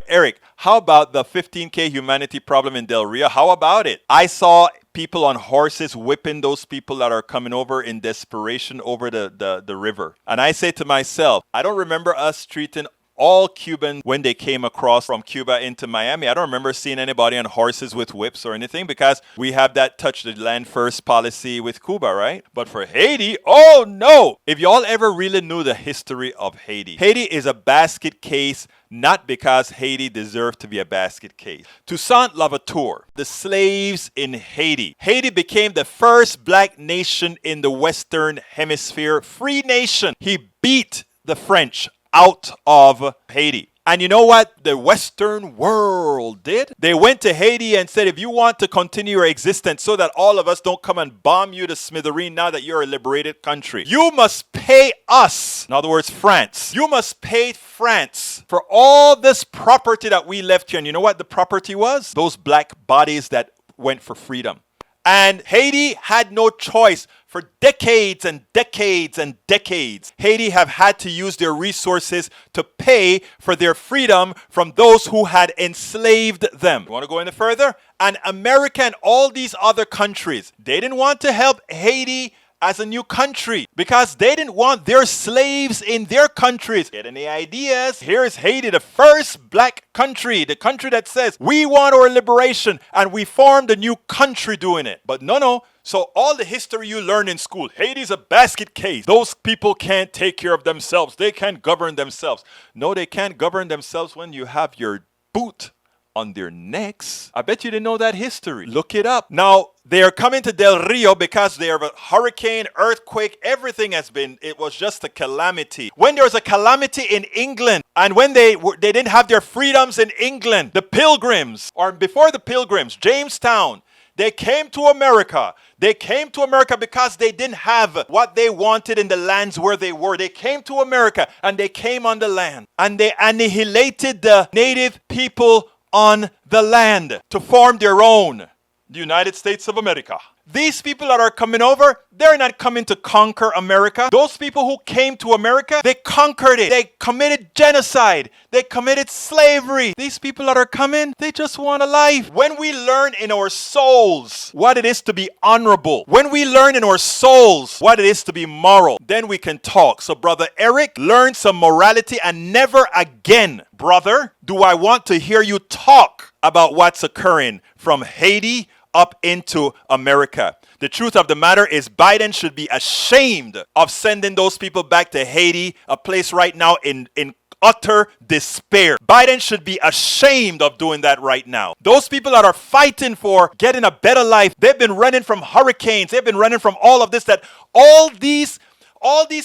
Eric, how about the 15K humanity problem in Del Rio? How about it? I saw people on horses whipping those people that are coming over in desperation over the river. And I say to myself, I don't remember us treating all Cubans when they came across from Cuba into Miami. I don't remember seeing anybody on horses with whips or anything because we have that touch the land first policy with Cuba, right? But for Haiti, oh no! If y'all ever really knew the history of Haiti, Haiti is a basket case not because Haiti deserved to be a basket case. Toussaint Louverture, the slaves in Haiti. Haiti became the first black nation in the Western Hemisphere, free nation. He beat the French out of Haiti. And you know what the Western world did? They went to Haiti and said, if you want to continue your existence so that all of us don't come and bomb you to smithereen now that you're a liberated country, you must pay us, in other words, France. You must pay France for all this property that we left here. And you know what the property was? Those black bodies that went for freedom. And Haiti had no choice. For decades and decades and decades, Haiti have had to use their resources to pay for their freedom from those who had enslaved them. You want to go any further? And America and all these other countries, they didn't want to help Haiti as a new country because they didn't want their slaves in their countries. Get any ideas? Here's Haiti, the first black country, the country that says we want our liberation and we formed a new country doing it. But no. So all the history you learn in school, Haiti's a basket case. Those people can't take care of themselves. They can't govern themselves. No, they can't govern themselves when you have your boot on their necks. I bet you didn't know that history. Look it up. Now, they are coming to Del Rio because they have a hurricane, earthquake, everything it was just a calamity. When there was a calamity in England, and when they didn't have their freedoms in England, the Pilgrims, or before the Pilgrims, Jamestown, they came to America. They came to America because they didn't have what they wanted in the lands where they were. They came to America and they came on the land. And they annihilated the native people on the land to form their own, the United States of America. These people that are coming over, they're not coming to conquer America. Those people who came to America, they conquered it. They committed genocide. They committed slavery. These people that are coming, they just want a life. When we learn in our souls what it is to be honorable, when we learn in our souls what it is to be moral, then we can talk. So Brother Eric, learn some morality and never again, brother, do I want to hear you talk about what's occurring from Haiti up into America. The truth of the matter is Biden should be ashamed of sending those people back to Haiti, a place right now in utter despair. Biden should be ashamed of doing that right now. Those people that are fighting for getting a better life, they've been running from hurricanes, they've been running from all of this, that all these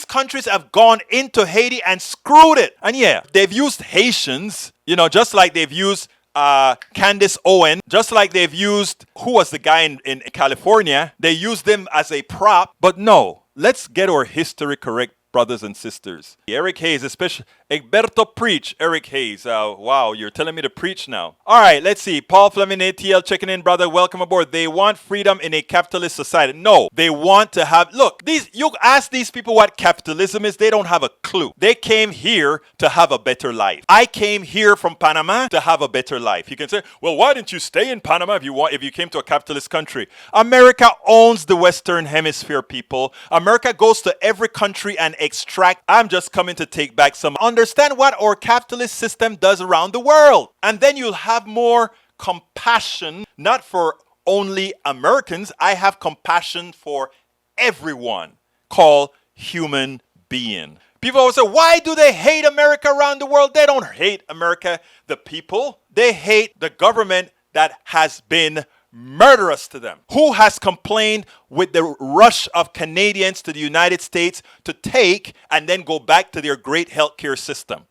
countries have gone into Haiti and screwed it. And yeah, they've used Haitians, just like they've used Candace Owen, just like they've used, who was the guy in California? They used them as a prop. But no, let's get our history correct, brothers and sisters. Eric Hayes, especially Egberto preach. Eric Hayes. Wow, you're telling me to preach now. All right, let's see. Paul Fleming ATL checking in, brother. Welcome aboard. They want freedom in a capitalist society. No, they want to have. Look, you ask these people what capitalism is, they don't have a clue. They came here to have a better life. I came here from Panama to have a better life. You can say, well, why didn't you stay in Panama if you came to a capitalist country? America owns the Western Hemisphere, people. America goes to every country and extract. I'm just coming to take back some. Understand what our capitalist system does around the world. And then you'll have more compassion, not for only Americans. I have compassion for everyone called human being. People always say, why do they hate America around the world? They don't hate America, the people. They hate the government that has been murderous to them. Who has complained with the rush of Canadians to the United States to take and then go back to their great healthcare system?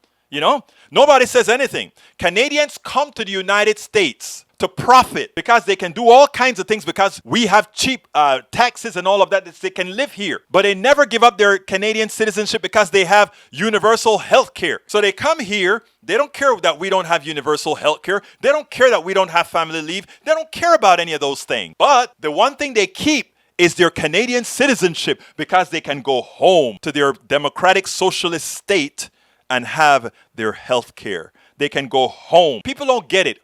Nobody says anything. Canadians come to the United States to profit because they can do all kinds of things because we have cheap taxes and all of that. They can live here. But they never give up their Canadian citizenship because they have universal health care. So they come here. They don't care that we don't have universal health care. They don't care that we don't have family leave. They don't care about any of those things. But the one thing they keep is their Canadian citizenship because they can go home to their democratic socialist state and have their health care. They can go home. People don't get it.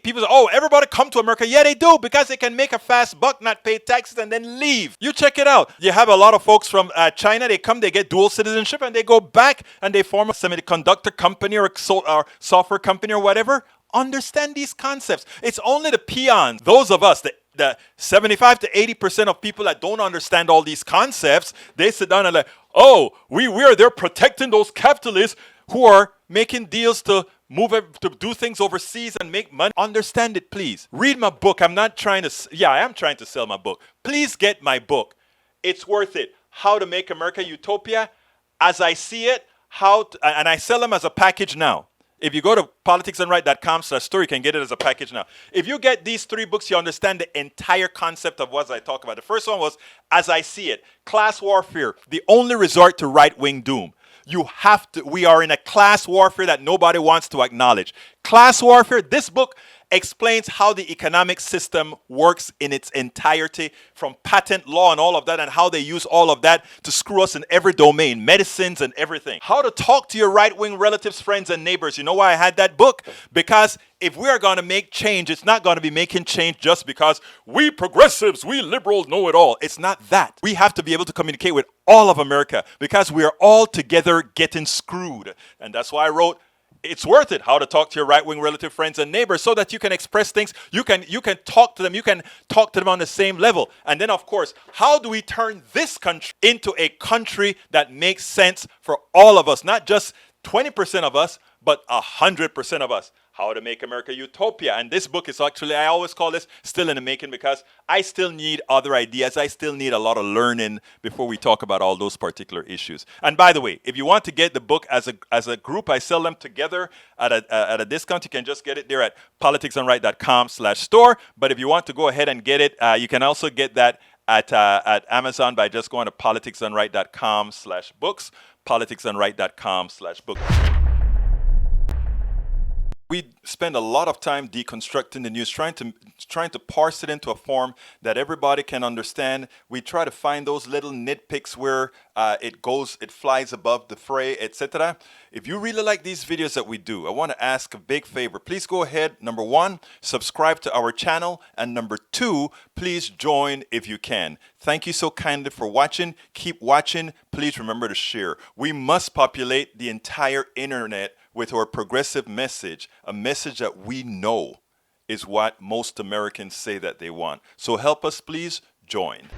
People say, oh, everybody come to America. Yeah, they do, because they can make a fast buck, not pay taxes, and then leave. You check it out. You have a lot of folks from China. They come, they get dual citizenship, and they go back and they form a semiconductor company or software company or whatever. Understand these concepts. It's only the peons, those of us, the 75 to 80% of people that don't understand all these concepts, they sit down and like, oh, we are there protecting those capitalists who are making deals to do things overseas and make money. Understand it, please. Read my book. I'm not trying to, I am trying to sell my book. Please get my book. It's worth it. How to Make America Utopia, as I see it, and I sell them as a package now. If you go to politicsandright.com/store, you can get it as a package now. If you get these 3 books, you understand the entire concept of what I talk about. The first one was, As I See It, Class Warfare, the only resort to right-wing doom. We are in a class warfare that nobody wants to acknowledge. Class warfare, this book explains how the economic system works in its entirety, from patent law and all of that, and how they use all of that to screw us in every domain, medicines and everything. How to talk to your right-wing relatives, friends, and neighbors. You know why I had that book? Because if we are going to make change, it's not going to be making change just because we progressives, we liberals know it all. It's not that. We have to be able to communicate with all of America, because we are all together getting screwed. And that's why I wrote, it's worth it, how to talk to your right-wing relative, friends, and neighbors, so that you can express things. You can talk to them. You can talk to them on the same level. And then, of course, how do we turn this country into a country that makes sense for all of us, not just 20% of us, but 100% of us? How to Make America Utopia. And this book is actually, I always call this still in the making, because I still need other ideas. I still need a lot of learning before we talk about all those particular issues. And by the way, if you want to get the book as a group, I sell them together at a discount. You can just get it there at politicsandright.com/store. But if you want to go ahead and get it, you can also get that at Amazon by just going to politicsandright.com/books, politicsandright.com/books. We spend a lot of time deconstructing the news, trying to parse it into a form that everybody can understand. We try to find those little nitpicks where it flies above the fray, etc. If you really like these videos that we do, I want to ask a big favor. Please go ahead, number 1, subscribe to our channel, and number 2, please join if you can. Thank you so kindly for watching. Keep watching. Please remember to share. We must populate the entire internet with our progressive message, a message that we know is what most Americans say that they want. So help us, please join.